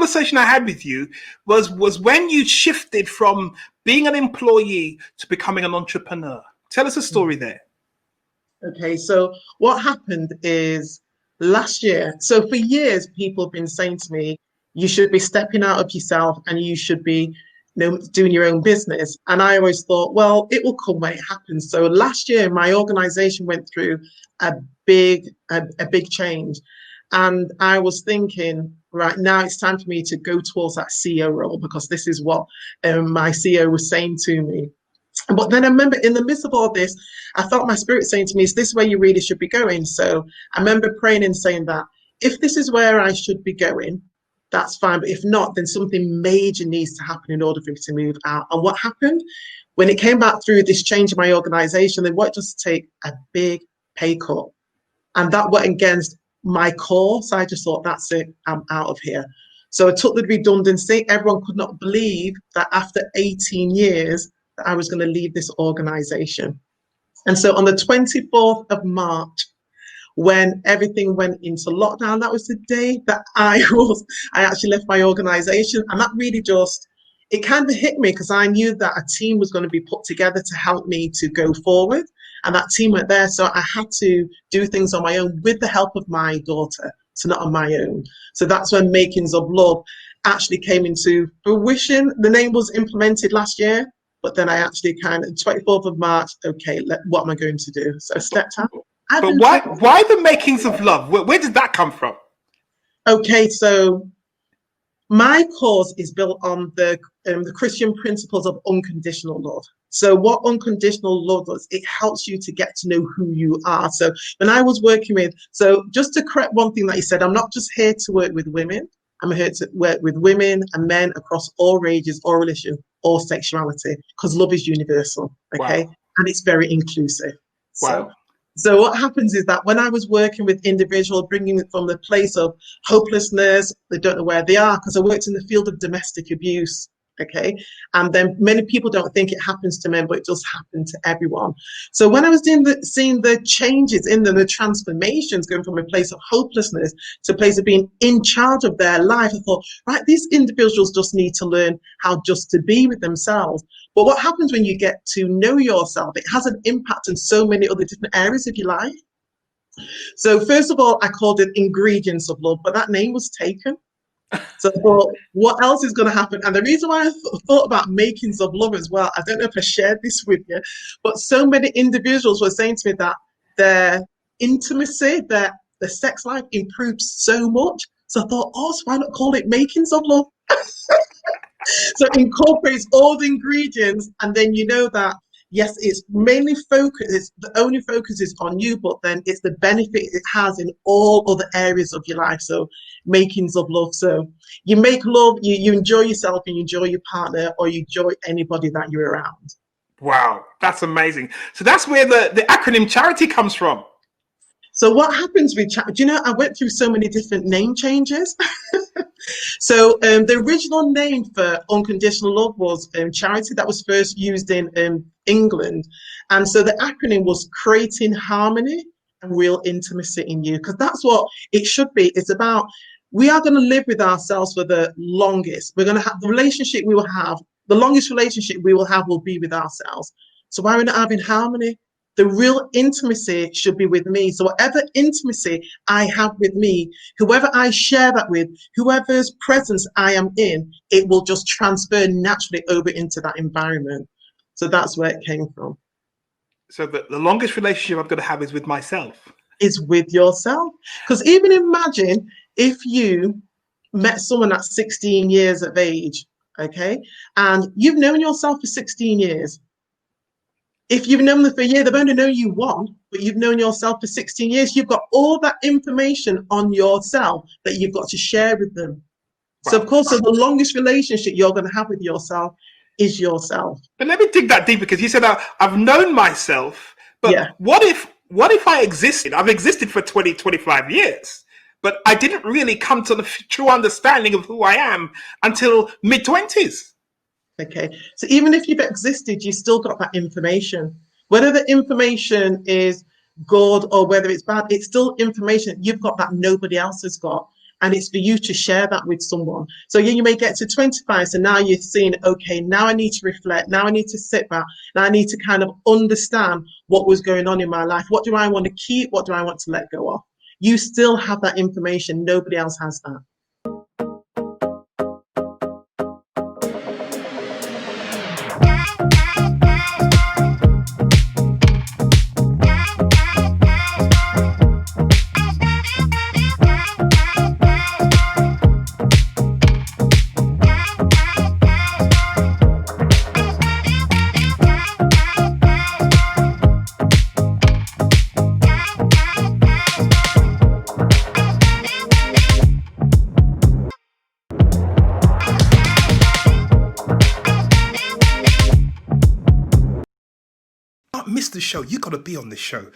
conversation I had with you was when you shifted from being an employee to becoming an entrepreneur. Tell us a story there. Okay, so what happened is last year, so for years, people have been saying to me, you should be stepping out of yourself and you should be doing your own business. And I always thought, well, it will come when it happens. So last year, my organization went through a big change. And I was thinking, right now it's time for me to go towards that CEO role, because this is what my CEO was saying to me. But then I remember in the midst of all this, I felt my spirit saying to me, is this where you really should be going? So I remember praying and saying that if this is where I should be going, that's fine. But if not, then something major needs to happen in order for me to move out. And what happened? When it came back through this change in my organization, they wanted us to take a big pay cut. And that went against my core. So I just thought, that's it, I'm out of here. So I took the redundancy. Everyone could not believe that after 18 years, that I was going to leave this organization. And so on the 24th of March, when everything went into lockdown, that was the day that I actually left my organization. And that really it kind of hit me, because I knew that a team was going to be put together to help me to go forward. And that team went there. So I had to do things on my own with the help of my daughter, so not on my own. So that's when Makings of Love actually came into fruition. The name was implemented last year. But then I actually 24th of March, okay, what am I going to do? So I stepped out. But why the Makings of Love? Where did that come from? Okay, so my cause is built on the Christian principles of unconditional love. So what unconditional love does, it helps you to get to know who you are. So when I was working so just to correct one thing that you said, I'm not just here to work with women. I'm here to work with women and men across all rages, all religion, all sexuality, because love is universal, okay? Wow. And it's very inclusive. Wow. So what happens is that when I was working with individuals, bringing it from the place of hopelessness, they don't know where they are, because I worked in the field of domestic abuse, okay? And then many people don't think it happens to men, but it does happen to everyone. So when I was seeing the changes in them, the transformations, going from a place of hopelessness to a place of being in charge of their life, I thought, right, these individuals just need to learn how just to be with themselves. But what happens when you get to know yourself? It has an impact on so many other different areas of your life. So first of all, I called it Ingredients of Love, but that name was taken. So I thought, what else is going to happen? And the reason why I thought about Makings of Love as well, I don't know if I shared this with you, but so many individuals were saying to me that their intimacy, their sex life improved so much. So I thought, so why not call it Makings of Love? So it incorporates all the ingredients, and then you know that, yes, it's mainly the only focus is on you, but then it's the benefit it has in all other areas of your life. So Makings of Love. So you make love, you enjoy yourself, and you enjoy your partner, or you enjoy anybody that you're around. Wow, that's amazing. So that's where the acronym charity comes from. So what happens with charity? I went through so many different name changes. So the original name for unconditional love was charity. That was first used in England. And so the acronym was creating harmony and real intimacy in you, because that's what it should be. It's about, we are going to live with ourselves for the longest. We're going to have the relationship we will have. The longest relationship we will have will be with ourselves. So why are we not having harmony? The real intimacy should be with me. So whatever intimacy I have with me, whoever I share that with, whoever's presence I am in, it will just transfer naturally over into that environment. So that's where it came from. So the longest relationship I'm going to have is with myself. Is with yourself. Because even imagine if you met someone at 16 years of age, okay, and you've known yourself for 16 years. If you've known them for a year, they've only known you one, but you've known yourself for 16 years. You've got all that information on yourself that you've got to share with them. Wow. So, of course, the longest relationship you're going to have with yourself is yourself. But let me dig that deep, because you said I've known myself, but yeah. What if I existed? I've existed for 20, 25 years, but I didn't really come to the true understanding of who I am until mid-20s. Okay, so even if you've existed, you still got that information. Whether the information is good or whether it's bad, it's still information you've got that nobody else has got. And it's for you to share that with someone. So yeah, you may get to 25. So now you're seeing, okay, now I need to reflect. Now I need to sit back. Now I need to kind of understand what was going on in my life. What do I want to keep? What do I want to let go of? You still have that information. Nobody else has that. Miss the show. You got to be on this show.